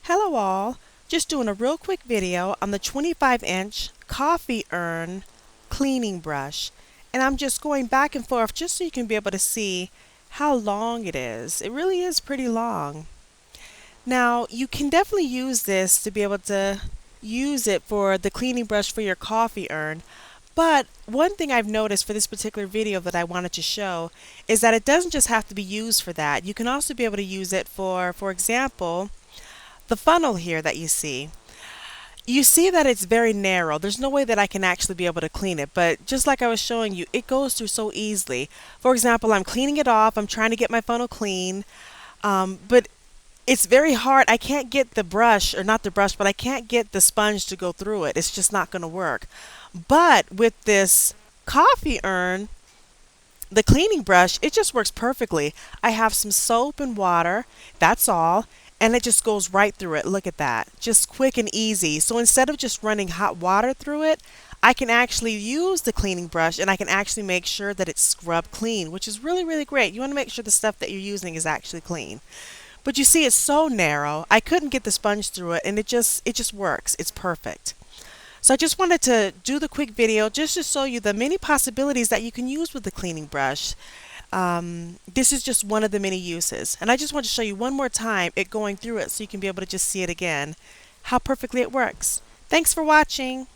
Hello all, just doing a real quick video on the 25-inch coffee urn cleaning brush, and I'm just going back and forth just so you can be able to see how long it is. It really is pretty long. Now you can definitely use this to be able to use it for the cleaning brush for your coffee urn, but one thing I've noticed for this particular video that I wanted to show is that it doesn't just have to be used for that. You can also be able to use it for example, the funnel here that you see. You see that it's very narrow. There's no way that I can actually be able to clean it, but just like I was showing you, it goes through so easily. For example, I'm cleaning it off, I'm trying to get my funnel clean, but it's very hard. I can't get the brush, or not the brush, but I can't get the sponge to go through it. It's just not going to work. But with this coffee urn, the cleaning brush, it just works perfectly. I have some soap and water, that's all, and it just goes right through it. Look at that. Just quick and easy. So instead of just running hot water through it, I can actually use the cleaning brush and I can actually make sure that it's scrubbed clean, which is really, really great. You want to make sure the stuff that you're using is actually clean. But you see, it's so narrow. I couldn't get the sponge through it, and it just works. It's perfect. So I just wanted to do the quick video just to show you the many possibilities that you can use with the cleaning brush. This is just one of the many uses. And I just want to show you one more time it going through it so you can be able to just see it again, how perfectly it works. Thanks for watching.